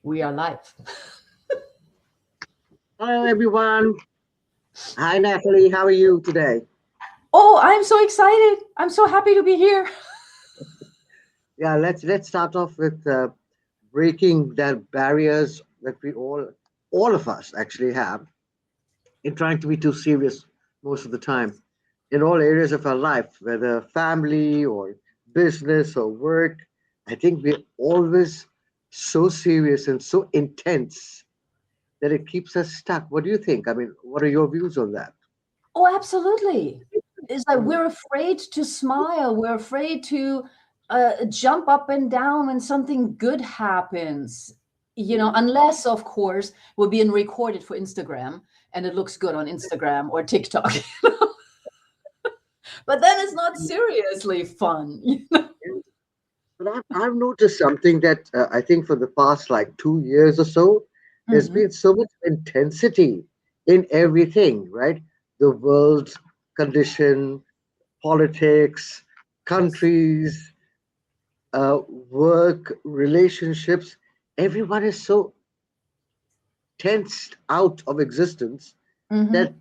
We are live. Hello, everyone. Hi, Natalie. How are you today? Oh, I'm so excited. I'm so happy to be here. Yeah, let's start off with breaking that barriers that we all of us actually have in trying to be too serious most of the time in all areas of our life, whether family or business or work. I think we're always so serious and so intense that it keeps us stuck. What do you think? I mean, what are your views on that? Oh, absolutely. It's like Mhm. we're afraid to smile. We're afraid to jump up and down when something good happens. Unless, of course, we're being recorded for Instagram and it looks good on Instagram or TikTok. But then it's not seriously fun. But I've noticed something that I think for the past like 2 years or so, there's Mhm. been so much intensity in everything, right? The world's condition, politics, Yes. countries, work, relationships. Everyone is so tensed out of existence that Hmm.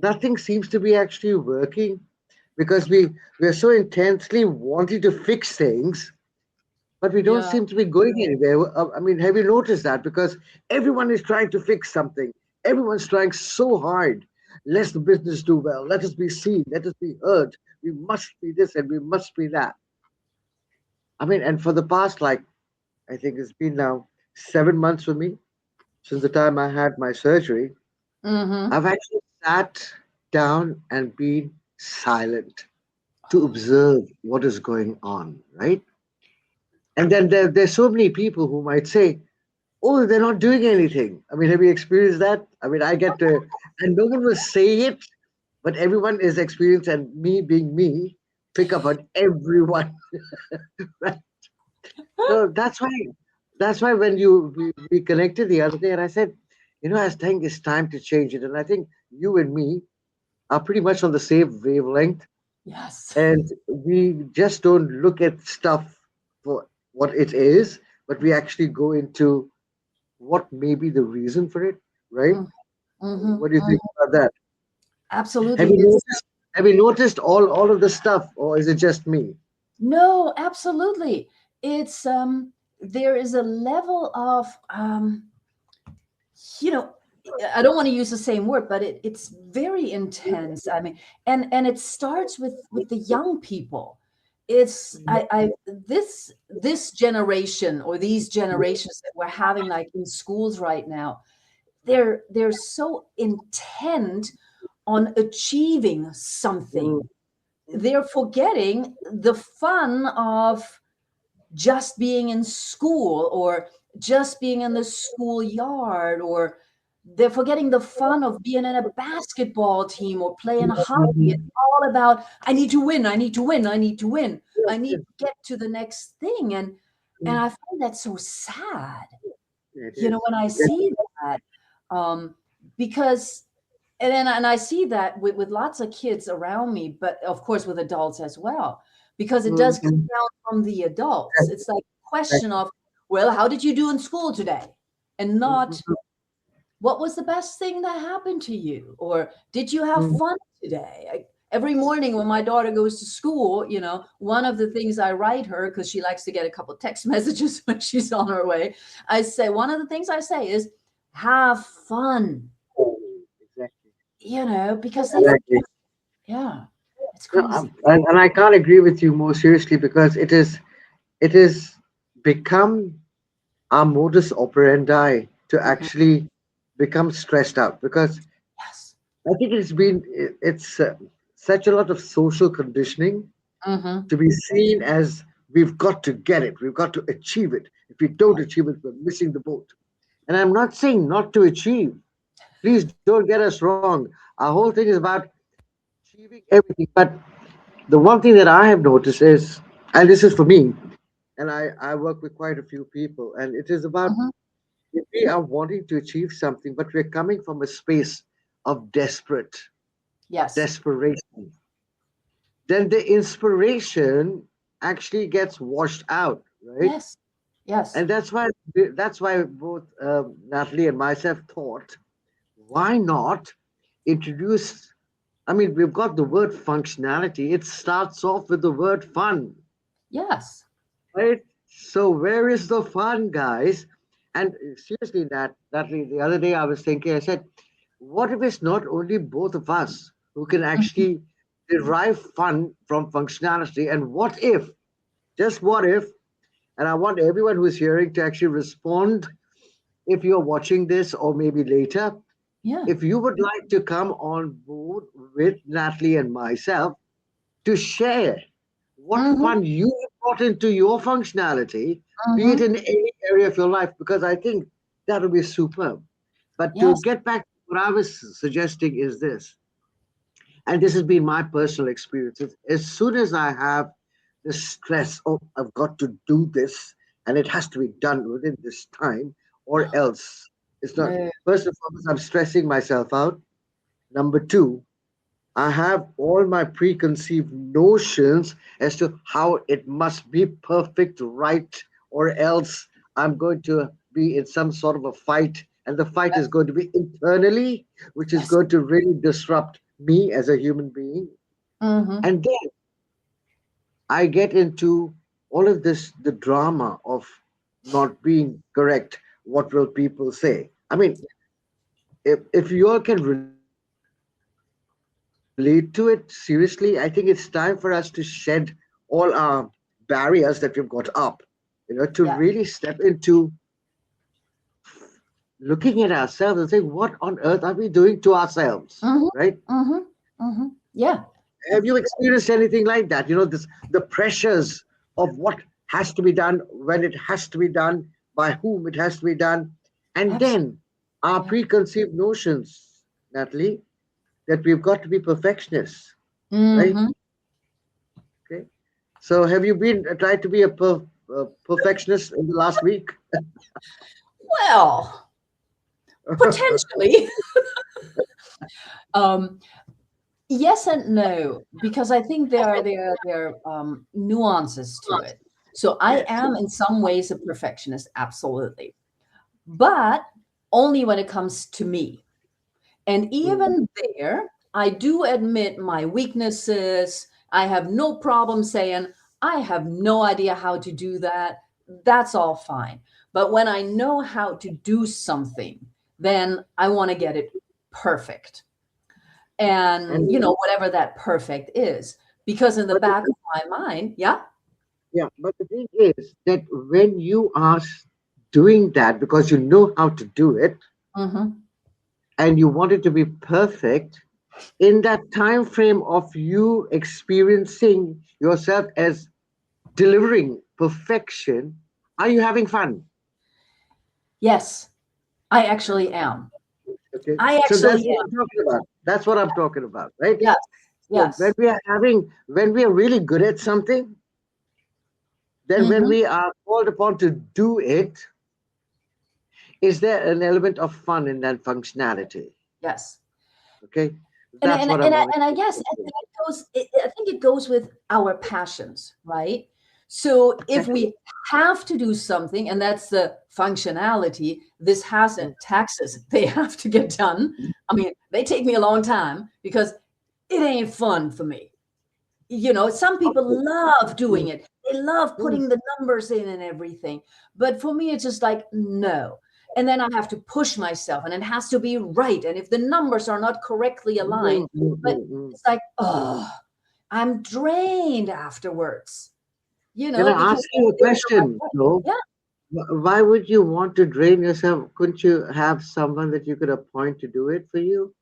nothing seems to be actually working because we're so intensely wanting to fix things, but we don't Yeah. seem to be going anywhere. I mean, have you noticed that? Because everyone is trying to fix something. Everyone's trying so hard. Let the business do well. Let us be seen. Let us be heard. We must be this and we must be that. I mean, and for the past, like, I think it's been now 7 months for me since the time I had my surgery, Hmm. I've actually sat down and been silent to observe what is going on, right? And then there's so many people who might say, oh, they're not doing anything. I mean, have you experienced that? I mean, I get to, and no one will say it, but everyone is experienced, and me being me, pick up on everyone. Right? So that's why when we connected the other day, and I said, I think it's time to change it, and I think you and me are pretty much on the same wavelength, Yes. and we just don't look at stuff for what it is, but we actually go into what may be the reason for it, right? Mm-hmm. What do you think about that? Have Absolutely. you It's noticed? Have you noticed all of the stuff, or is it just me? no, absolutely. It's there is a level of you know, I don't want to use the same word, but it's very intense. I mean, and it starts with the young people. It's I this generation or these generations that we're having like in schools right now, they're so intent on achieving Mm, something. They're forgetting the fun of just being in school or just being in the schoolyard, or they're forgetting the fun of being in a basketball team or playing hockey. It's mhm. all about I need to win, I need to win, I need to win, I need to get to the next thing. And I find that so sad, It is. when I see that. um because and I see that with lots of kids around me, but of course with adults as well, because it does come Mhm. down from the adults. It's like a question of, well, how did you do in school today? And not Mhm. what was the best thing that happened to you? Or did you have Mhm. fun today? Every morning when my daughter goes to school, one of the things I write her, because she likes to get a couple text messages when she's on her way, one of the things I say is, have fun, Oh, exactly. because they Exactly. forget. Yeah, it's No, crazy. and I can't agree with you more seriously because it is become our modus operandi to Mhm. actually become stressed out because Yes. I think it's such a lot of social conditioning Mhm. to be seen as we've got to get it, we've got to achieve it. If we don't achieve it, we're missing the boat. And I'm not saying not to achieve. Please don't get us wrong. Our whole thing is about achieving everything. But the one thing that I have noticed is, and this is for me, and I work with quite a few people, and it is about Mhm. if we are wanting to achieve something, but we're coming from a space of Yes. desperation, then the inspiration actually gets washed out, right? Yes. Yes. And that's why both Natalie and myself thought, why not introduce? I mean, we've got the word functionality. It starts off with the word fun, Yes. right? So where is the fun, guys? And seriously, Natalie, the other day I was thinking, I said, what if it's not only both of us who can Mhm. actually derive fun from functionality? And what if, just what if, and I want everyone who's hearing to actually respond if you're watching this or maybe later, Yeah. if you would like to come on board with Natalie and myself to share what Hmm. fun you have brought into your functionality, be it Hmm. in any area of your life, because I think that'll be superb. But to Yes. get back to what I was suggesting is this, and this has been my personal experience. As soon as I have the stress, oh, I've got to do this, and it has to be done within this time, or else it's not. No. First and foremost, I'm stressing myself out. Number two, I have all my preconceived notions as to how it must be perfect, right, or else I'm going to be in some sort of a fight, and the fight is going to be internally, which is Yes. going to really disrupt me as a human being. Hmm. And then I get into all of this the drama of not being correct. What will people say? I mean, if you all can relate to it seriously, I think it's time for us to shed all our barriers that we've got up, to really step into Yeah. looking at ourselves and saying, what on earth are we doing to ourselves? Hmm. Right? Hmm. Hmm. Yeah. Have you experienced anything like that? The pressures of what has to be done, when it has to be done, by whom it has to be done, and Absolutely. then our Yeah. preconceived notions, Natalie, that we've got to be perfectionists, right? Hmm. Okay. So, have you been tried to be a perfectionist in the last week? Well, potentially. um, yes and no, because I think there are nuances to it. So I Yes. am in some ways a perfectionist, absolutely, but only when it comes to me. And Mm, even there, I do admit my weaknesses. I have no problem saying, I have no idea how to do that. That's all fine. But when I know how to do something, then I want to get it perfect. And, and whatever that perfect is. Because in the but the, back of my mind, yeah. yeah, but the thing is that when you are doing that because you know how to do it Hmm. and you want it to be perfect, in that time frame of you experiencing yourself as delivering perfection, are you having fun? Yes, I actually am. Okay, I so that's actually what am. I'm talking about. That's what I'm talking about, right? Yes, So yes. when we are really good at something, then when Hmm. we are called upon to do it, is there an element of fun in that functionality? Yes. Okay, and that's and what I and I, wanted and I to guess say. I think it goes with our passions, right? So if Exactly. we have to do something, and that's the functionality, this hasn't taxes, they have to get done. I mean, they take me a long time because it ain't fun for me. Some people love doing it. They love Mm, putting the numbers in and everything. But for me, it's just like, no. And then I have to push myself and it has to be right. And if the numbers are not correctly aligned, but mm. it's like, oh, I'm drained afterwards, Can I because ask you a there's no question? right way. No. Yeah, Why would you want to drain yourself? Couldn't you have someone that you could appoint to do it for you?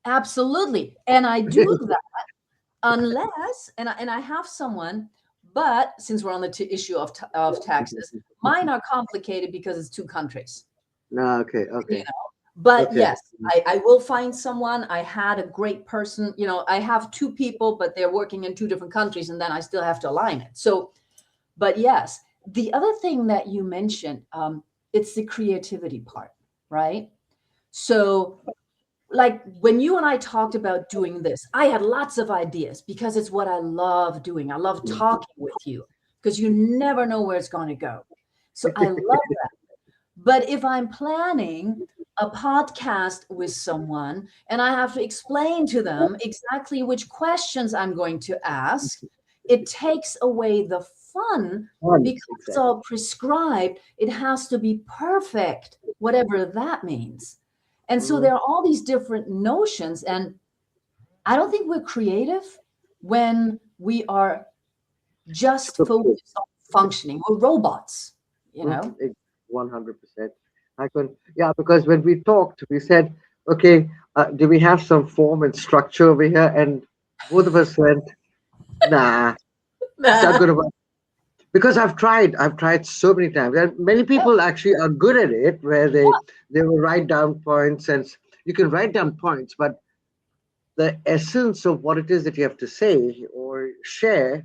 absolutely. And I do that unless, and I have someone, but since we're on the issue of taxes, mine are complicated because it's two countries. No, okay, you okay, know. But okay. yes, I will find someone. I had a great person. I have two people, but they're working in two different countries, and then I still have to align it. So, but yes, the other thing that you mentioned, it's the creativity part, right? So, like when you and I talked about doing this, I had lots of ideas because it's what I love doing. I love talking with you because you never know where it's going to go. So I love that. But if I'm planning a podcast with someone and I have to explain to them exactly which questions I'm going to ask, it takes away the fun Fun, because it's exactly. all prescribed. It has to be perfect, whatever that means. And so Mm. there are all these different notions. And I don't think we're creative when we are just Scripted. focused on functioning. We're robots, you know? 100%. I couldn't, yeah, because when we talked, we said, okay, do we have some form and structure over here? And both of us went, nah, it's not Nah. going to work. Because I've tried so many times, and many Yeah, people actually are good at it, where they will write down points, and you can write down points, but the essence of what it is that you have to say or share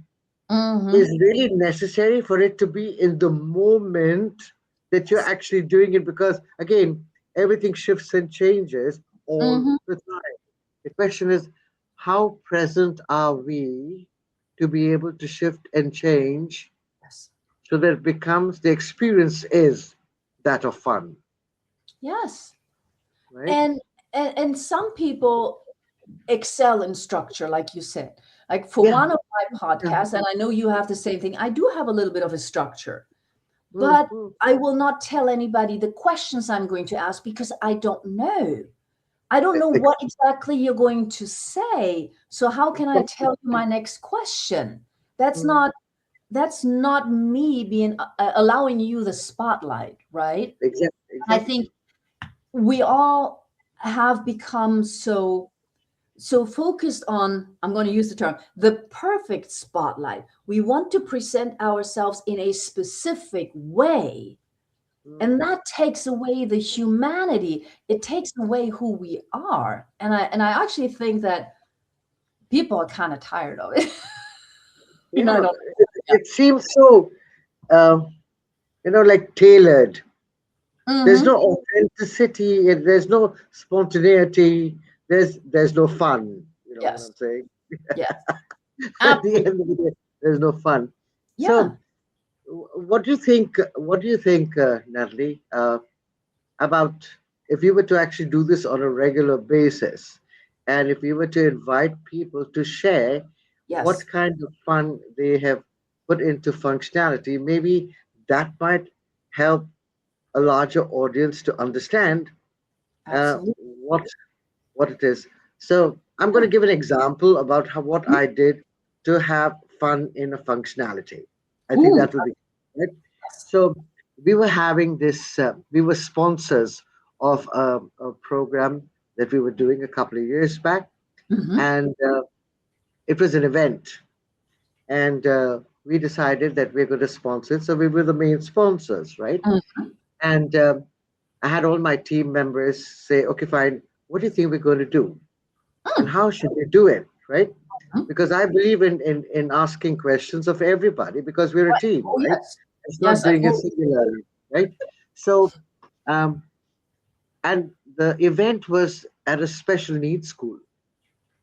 is hmm. really necessary for it to be in the moment that you're Yes. actually doing it, because again, everything shifts and changes all Hmm. the time. The question is, how present are we to be able to shift and change Yes. so that it becomes, the experience is that of fun, Yes. right? And, and some people excel in structure, like you said. Like for Yeah. one of my Yeah. podcasts, and I know you have the same thing, I do have a little bit of a structure, but Mhm. I will not tell anybody the questions I'm going to ask because I don't know. I don't know what exactly you're going to say. So how can I Exactly. tell you my next question? That's Mhm. not that's not me being allowing you the spotlight, right? Exactly. And I Exactly. think we all have become so focused on, I'm going to use the term, the perfect spotlight. We want to present ourselves in a specific way, and Mhm. that takes away the humanity. It takes away who we are. And I actually think that people are kind of tired of it. And I Yeah. don't. Yeah. It seems so, um, like tailored. There's Mm-hmm. no authenticity. There's no spontaneity. There's no fun. You know what Yes. I'm saying? Yes. At the Absolutely. end of the day, there's no fun. Yeah. So, what do you think? What do you think, Natalie, about if you were to actually do this on a regular basis, and if you were to invite people to share what Yes. kind of fun they have put into functionality, maybe that might help a larger audience to understand uh, Absolutely. what what it is. So I'm going Yeah. to give an example about what Mhm. I did to have fun in a functionality. I think Ooh. that will be right. Yes. So we were having this. We were sponsors of a program that we were doing a couple of years back, Mm-hmm. and it was an event, and we decided that we're going to sponsor it. So we were the main sponsors, right? Mm-hmm. And I had all my team members say, "Okay, fine. What do you think we're going to do, and how should we do it?" Right? Mm-hmm. Because I believe in asking questions of everybody because we're a Right. team, Oh, right? yes. It's not Yes, I doing it totally. singularly, right? So, um, and the event was at a special needs school.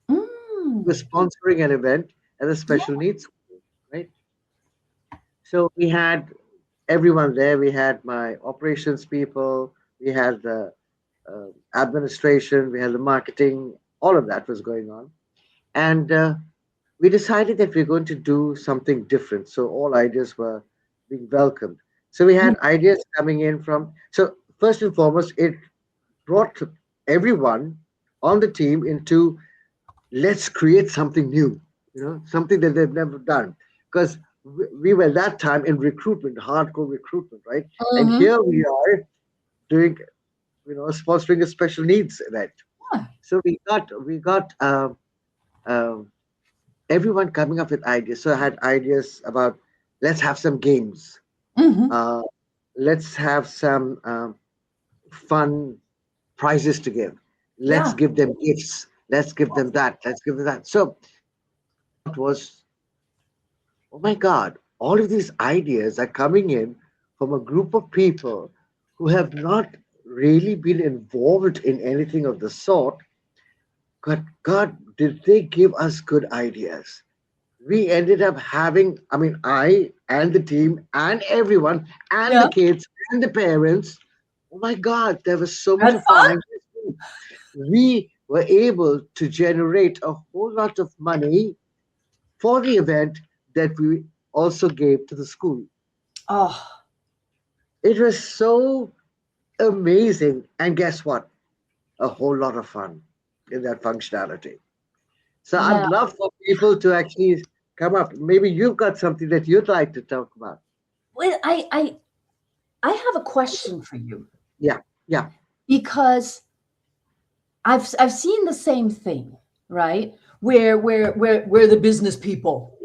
We're Mm. sponsoring an event at a Yeah. special needs school, right? So we had everyone there. We had my operations people, we had the administration, we had the marketing, all of that was going on. And we decided that we're going to do something different. So all ideas were being welcomed. So we Mm. had ideas coming in from, so first and foremost, it brought everyone on the team into, let's create something new, something that they've never done. Because we were that time in recruitment, hardcore recruitment, right? And Mm-hmm. here we are doing, sponsoring a special needs event. Yeah. So we got um, everyone coming up with ideas. So I had ideas about, let's have some games, Mm-hmm. uh, let's have some fun prizes to give, let's Yeah. give them gifts, let's give them that, let's give them that. So what I thought was, oh my God, all of these ideas are coming in from a group of people who have not really been involved in anything of the sort. God, did they give us good ideas? we ended up having, I mean, I and the team and everyone and the Yeah. kids and the parents, oh my God, there was so much Had of fun. fun? And we were able to generate a whole lot of money for the event that we also gave to the school. Oh, It was so amazing. And guess what? A whole lot of fun in that functionality. So I'd yeah. love for people to actually come up. Maybe you've got something that you'd like to talk about. Well, I have a question for you Yeah, yeah. because I've seen the same thing, right? Where the business people,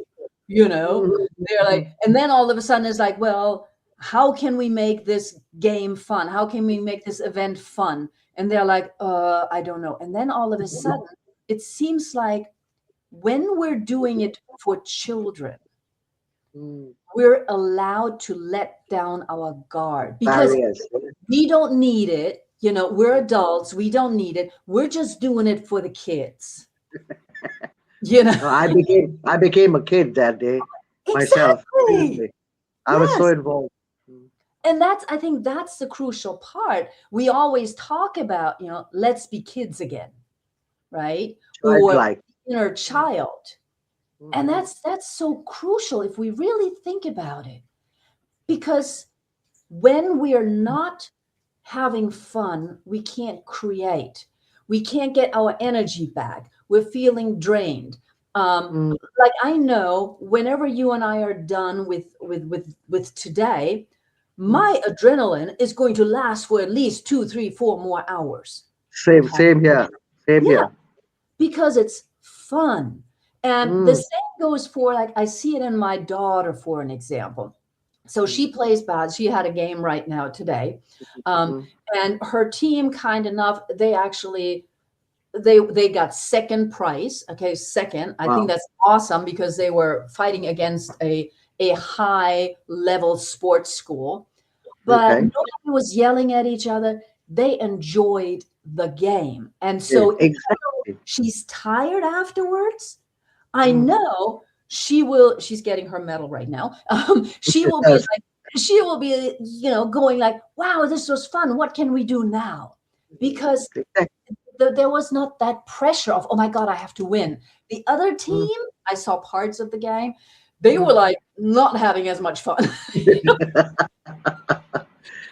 you know, they're like, Mhm. and then all of a sudden it's like, well, how can we make this game fun? How can we make this event fun? And they're like, I don't know. And then all of a sudden, it seems like when we're doing it for children, Mm, we're allowed to let down our guard because barriers. we don't need it. You know, we're adults. We don't need it. We're just doing it for the kids. You know, No, I became a kid that day myself. exactly. Seriously, I was so Yes. involved. Mm, And that's, I think that's the crucial part. We always talk about, let's be kids again, right? Or childlike. inner Mm, child. And mhm. that's so crucial if we really think about it. Because when we are not having fun, we can't create. We can't get our energy back. We're feeling drained. Mm, Like I know whenever you and I are done with today, mm. my adrenaline is going to last for at least 2, 3, 4 more hours. Same, Okay. same here. Same Yeah, here. because it's fun. And the Mm, same goes for, like, I see it in my daughter, for an example. So mm, she plays bad. She had a game right now today. Um, mm. and her team, kind enough, they actually they got second prize. Okay, second. I think Wow. that's awesome because they were fighting against a high level sports school. But Okay. nobody was yelling at each other. They enjoyed the game. And Yeah, so even though exactly. she's tired afterwards, I Mm. know she's getting her medal right now. She will be Yes. like, she will be, going like, wow, this was fun. What can we do now? Because Exactly. there was not that pressure of, oh my God, I have to win. The other Mm, team, I saw parts of the game, they were mm. like not having as much fun.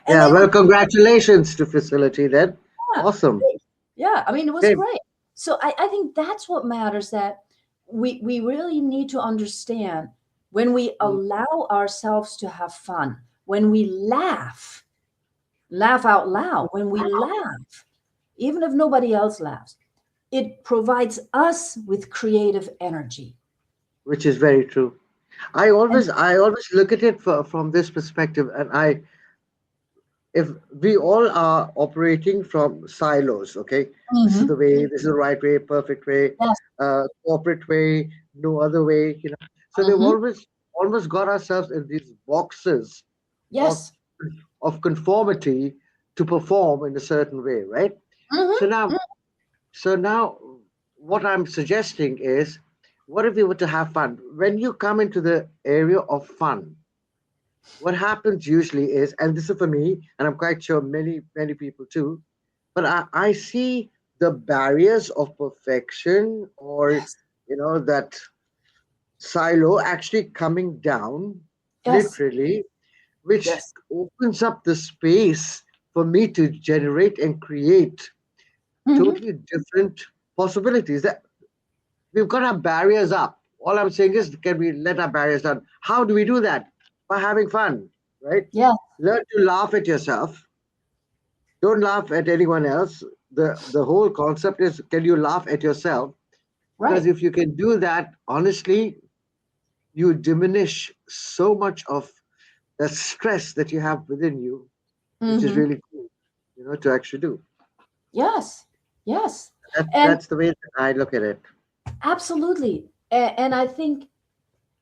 And Yeah, they well, were, congratulations to facility then. yeah, Awesome. yeah, I mean, it was Same. great. So I think that's what matters, that we really need to understand when we Mm. allow ourselves to have fun, when we laugh out loud, when we laugh, even if nobody else laughs, it provides us with creative energy. Which is very true. I And always, I always look at it from this perspective, and if we all are operating from silos, okay, this is the mhm, way, this is the right way, perfect way, yes, corporate way, no other way, So they've mhm, almost got ourselves in these boxes of yes, conformity to perform in a certain way, right? mhm, So now, so now, what I'm suggesting is, what if we were to have fun? When you come into the area of fun, what happens usually is, and this is for me, and I'm quite sure many people too, but I see the barriers of perfection, or yes, that silo actually coming down yes, literally, which yes, opens up the space for me to generate and create mhm, totally different possibilities. That we've got our barriers up. All I'm saying is, can we let our barriers down? How do we do that? By having fun, right? yes, Learn to laugh at yourself. Don't laugh at anyone else. The whole concept is, can you laugh at yourself? Because right. if you can do that, honestly, you diminish so much of the stress that you have within you, which is Mhm, really cool, to actually do. yes, yes. And That's the way that I look at it. absolutely. And I think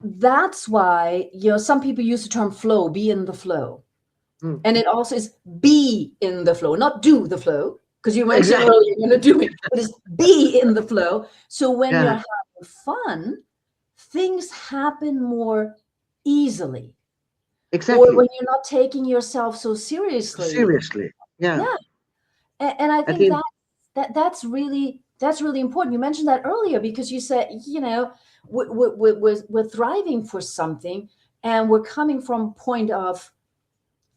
that's why, some people use the term flow, be in the flow. Mm. And it also is be in the flow, not do the flow, because you mentioned Exactly. earlier you're going to do it, but it's be in the flow. So when you're Yeah. having fun, things happen more easily, or Exactly. when you're not taking yourself so seriously. Seriously. Yeah. Yeah. And I I think think that's really important. You mentioned that earlier because you said, we're thriving for something, and we're coming from a point of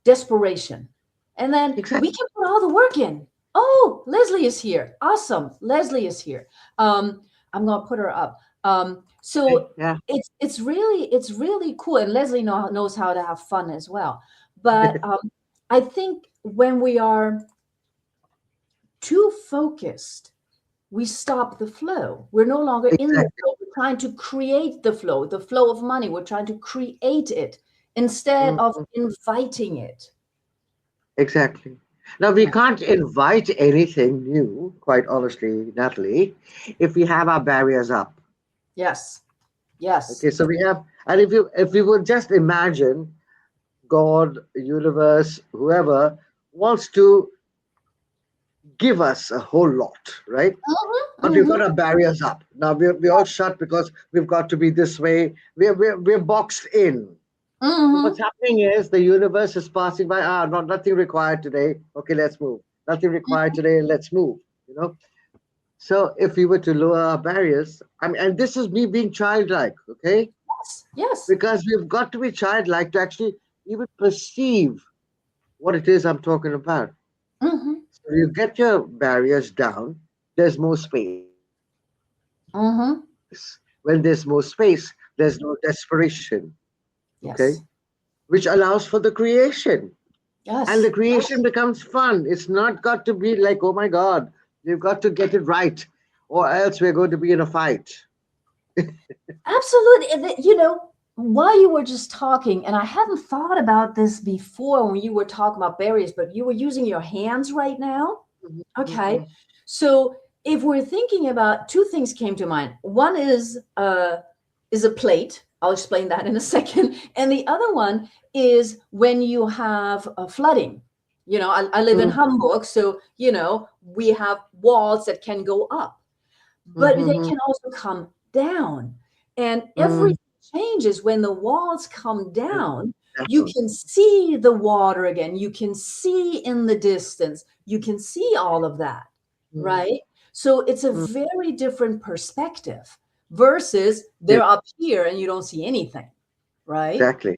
desperation. And then we exactly. can put all the work in. Oh, Leslie is here. Awesome. Leslie is here. I'm gonna put her up. So Yeah. it's really cool. And Leslie knows how to have fun as well. But I think when we are too focused, we stop the flow. We're no longer in the Exactly. flow. We're trying to create the flow of money. We're trying to create it instead of Mhm. inviting it. Exactly. Now, we can't invite anything new, quite honestly, Natalie, if we have our barriers up. Yes. Yes. Okay, so we have, and if we would just imagine God, universe, whoever wants to give us a whole lot, right? But we've got Mm-hmm. our barriers up. Now we're all shut because we've got to be this way. We're boxed in. So what's Mm-hmm. happening is the universe is passing by. Ah, not nothing required today. Okay, let's move. Nothing required today. Let's move. You know. So if we were to lower our barriers, I mean, and this is me being childlike, okay? Yes. Yes. Because we've got to be childlike to actually even perceive what it is I'm talking about. Mm-hmm. So you get your barriers down. There's more space. When there's more Mm-hmm. space, there's no desperation. Okay, Yes. which allows for the creation. And the Yes. creation becomes fun. It's not got to be like, oh my God, you've got to get it right, or else we're going to be in a fight. Absolutely. And while you were just talking, and I hadn't thought about this before when you were talking about barriers, but you were using your hands right now. Mhm, Okay. mhm, So if we're thinking about, two things came to mind. One is a plate. I'll explain that in a second. And the other one is when you have flooding. I live in mhm, Hamburg, so we have walls that can go up, but they mhm, can also come down. And mhm, everything changes when the walls come mhm. down. You Down. can see the water again. You can see in the distance. You can see all of that, Mhm, right? So it's a mhm. very different perspective versus Yes, they're up here and you don't see anything, right? exactly.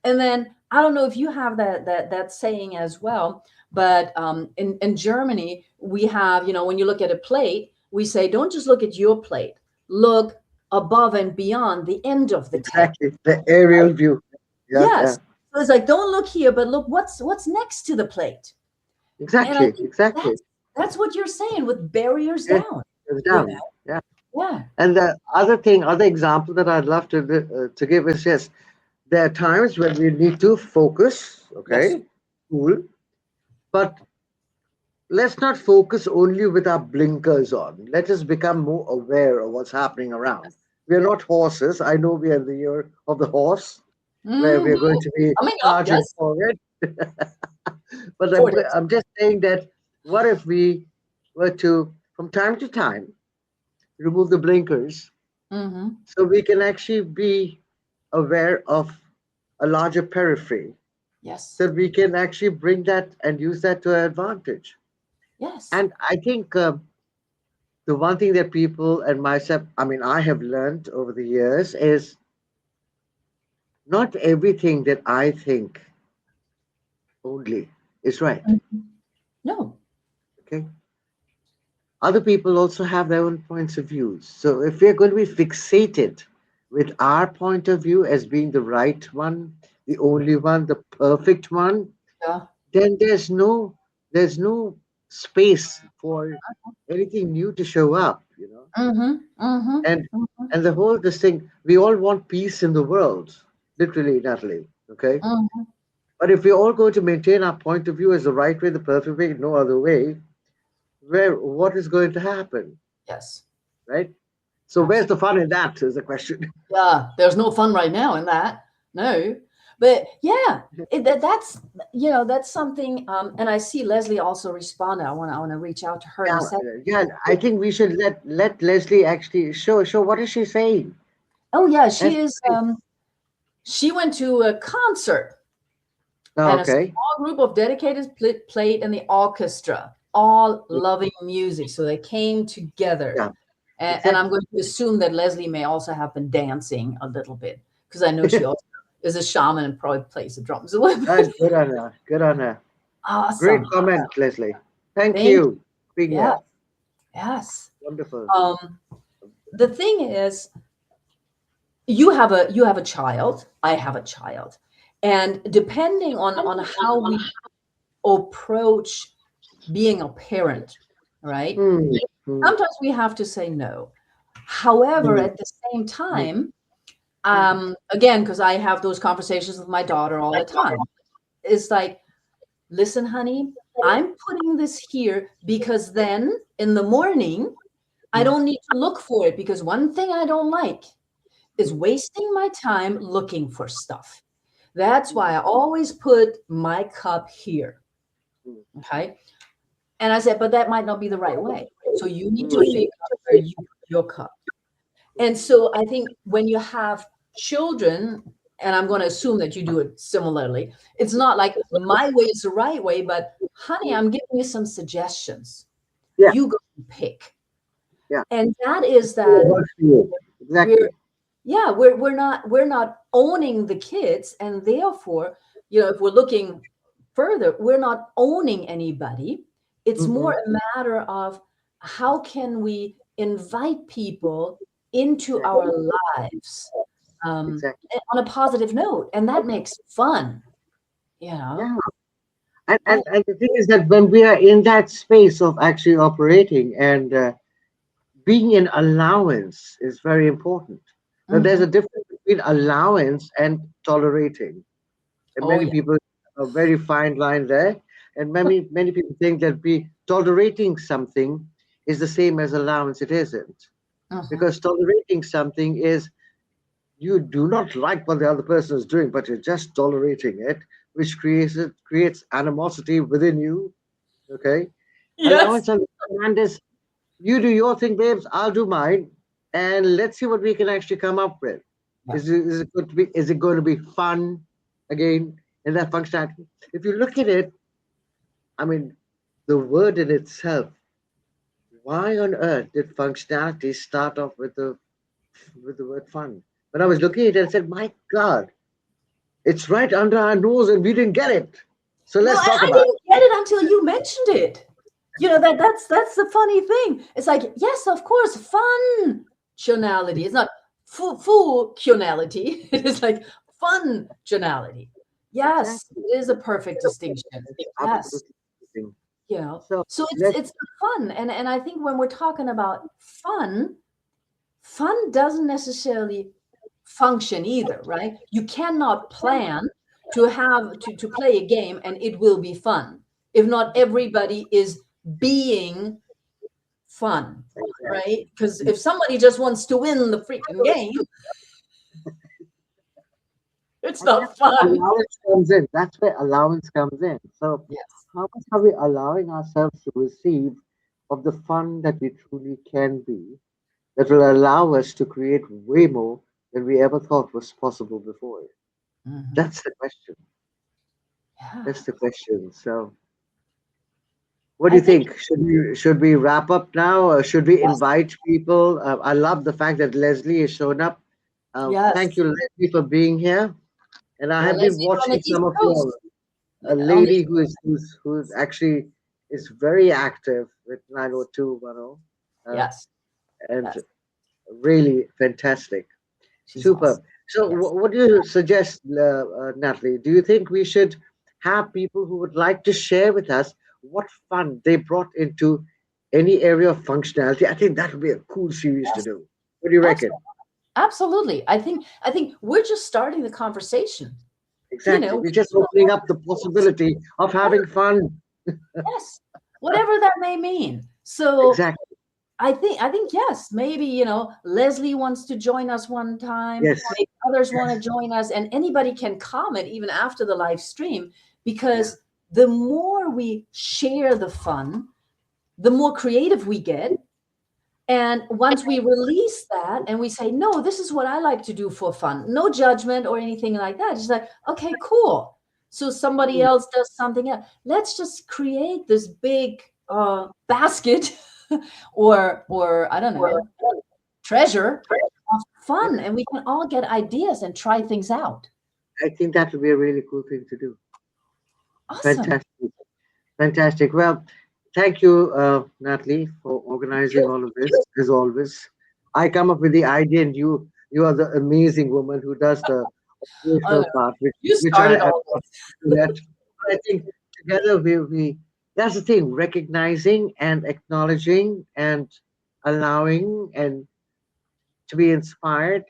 And then I don't know if you have that saying as well, but in Germany we have, when you look at a plate, we say don't just look at your plate, look above and beyond the end of the table. Exactly. The aerial view. Yeah, Yes, yeah. so it's like don't look here, but look what's next to the plate. And I Exactly, think exactly. that's what you're saying with barriers Yes, down. it's You down. know, Yeah. yeah. And the other example that I'd love to give is yes, there are times when we need to focus. Yes. Okay, cool. But let's not focus only with our blinkers on. Let us become more aware of what's happening around. We are not horses. I know we are in the year of the horse, where we Hmm. are going to be Coming up, charging yes. forward. But 4 days. I'm just saying that what if we were to, from time to time, remove the blinkers Hmm. so we can actually be aware of a larger periphery, Yes. so we can actually bring that and use that to our advantage. Yes. And I think the one thing that people and myself, I mean, I have learned over the years is not everything that I think only is right. Mhm. No. Okay. Other people also have their own points of views. So if we're going to be fixated with our point of view as being the right one, the only one, the perfect one, Yeah. then there's no space for anything new to show up, you know. Mhm, mhm, And mhm, and the whole this thing, we all want peace in the world, literally, Natalie. Okay. mhm. But if we're all going to maintain our point of view as the right way, the perfect way, no other way, where what is going to happen? Yes, Right? So where's absolutely. the fun in that is the question. Yeah, there's no fun right now in that. No, but yeah, that's something. And I see Leslie also responded. I want to reach out to her in Yeah, a second. yeah. I think we should let Leslie actually show what is she saying. Oh yeah, And she is. She went to a concert, oh, and a okay, small group of dedicated played in the orchestra, all loving music. So they came together. yeah, And I'm exactly. going to assume that Leslie may also have been dancing a little bit because I know she also is a shaman and probably plays the drums a little bit. Good on her. Good on her. Great Awesome. comment, Leslie. Thank Thank you. you for being Yeah. here. Yes. Wonderful. The thing is, you have a child. I have a child, and depending on how we approach being a parent, right? Hmm. Hmm. Sometimes we have to say no. However, Hmm. at the same Hmm. time, Hmm. again, because I have those conversations with my daughter all the time, it's like, listen, honey, I'm putting this here because then in the morning, I don't need to look for it because one thing I don't like is wasting my time looking for stuff. That's why I always put my cup here. Okay. And I said, but that might not be the right way. So you need to figure out where you put your cup. And so I think when you have children, and I'm going to assume that you do it similarly, it's not like my way is the right way, but honey, I'm giving you some suggestions. Yeah. You go and pick. Yeah. And that is It that works for you. we're Exactly. yeah, we're not owning the kids, and therefore, if we're looking further, we're not owning anybody. It's more Hmm. a matter of how can we invite people into our Exactly. lives, Exactly. on a positive note, and that makes fun, you know. Yeah. And, Yeah. and, and the thing is that when we are in that space of actually operating and being in allowance is very important. Now, there's Mhm. a difference between allowance and tolerating. And Oh many yeah. people, a very fine line there. And many people think that be tolerating something is the same as allowance. It isn't. Mhm. Because tolerating something is you do not like what the other person is doing, but you're just tolerating it, which creates animosity within you. Okay. Yes. Allowance on the other hand is you do your thing, babes, I'll do mine, and let's see what we can actually come up with. Yeah. Is it going to be fun again in that functionality? If you look at it, I mean, the word in itself, why on earth did functionality start off with the word fun? When I was looking at it, I said, my God, it's right under our nose and we didn't get it. So No, let's and talk I about it. didn't get it until you mentioned it. That's the funny thing. It's like, yes, of course, functionality. It's not functionality. It is like functionality. Yes, Exactly. it is a perfect distinction. It's Yes, absolutely amazing. so So it's let's it's fun, and I think when we're talking about fun doesn't necessarily function either, right? You cannot plan to play a game and it will be fun if not everybody is being fun, right? Because if somebody just wants to win the freaking game, it's And not that's where fun. allowance comes in. That's where allowance comes in. So, Yes. how much are we allowing ourselves to receive of the fun that we truly can be that will allow us to create way more than we ever thought was possible before? Mhm. That's the question. Yeah. That's the question. So, what do I you think think? Should we wrap up now, or should we yes, invite people? I love the fact that Leslie has shown up. Thank yes. you, Leslie, for being here. And I Yeah, have been Leslie's on the watching East some of your Coast. a On the lady who's actually is very active with 90210 yes, and yes, really fantastic, she's superb. awesome. So Yes. what do you suggest, Natalie? Do you think we should have people who would like to share with us what fun they brought into any area of functionality? I think that would be a cool series to Yes. do. What do you reckon? Absolutely. Absolutely. I think we're just starting the conversation. Exactly, we're just opening up the possibility of having fun. Yes, whatever that may mean. So Exactly. I think yes, maybe Leslie wants to join us one time. Yes. Maybe others want to Yes. join us, and anybody can comment even after the live stream Yeah. because the more we share the fun, the more creative we get, And once we release that and we say, no, this is what I like to do for fun, no judgment or anything like that. It's like, okay, cool. So somebody else does something else. Let's just create this big basket or I don't know, treasure of fun, and we can all get ideas and try things out. I think that would be a really cool thing to do. Awesome. Fantastic. Fantastic. Well, thank you, Natalie, for organizing all of this, as always. I come up with the idea, and you are the amazing woman who does the Oh, operational no. part, You which I started am all not this. do that. But I think together we that's the thing, recognizing and acknowledging and allowing and to be inspired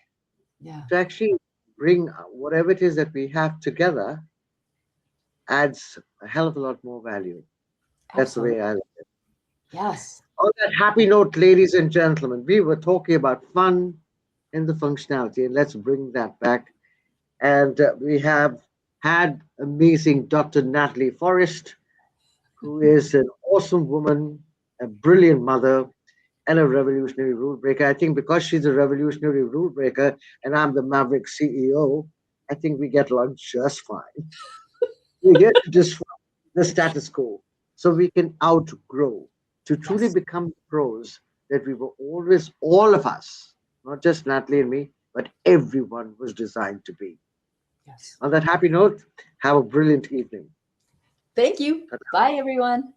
Yeah, to actually bring whatever it is that we have together adds a hell of a lot more value. That's the way absolutely. I. Yes. On that happy note, ladies and gentlemen, we were talking about fun and the functionality, and let's bring that back. And we have had amazing Dr. Natalie Forrest, who is an awesome woman, a brilliant mother, and a revolutionary rule breaker. I think because she's a revolutionary rule breaker and I'm the Maverick CEO, I think we get along just fine. We get to disrupt the status quo so we can outgrow to truly Yes. become pros that we were always, all of us, not just Natalie and me, but everyone was designed to be. Yes. On that happy note, have a brilliant evening. Thank you. Bye, everyone.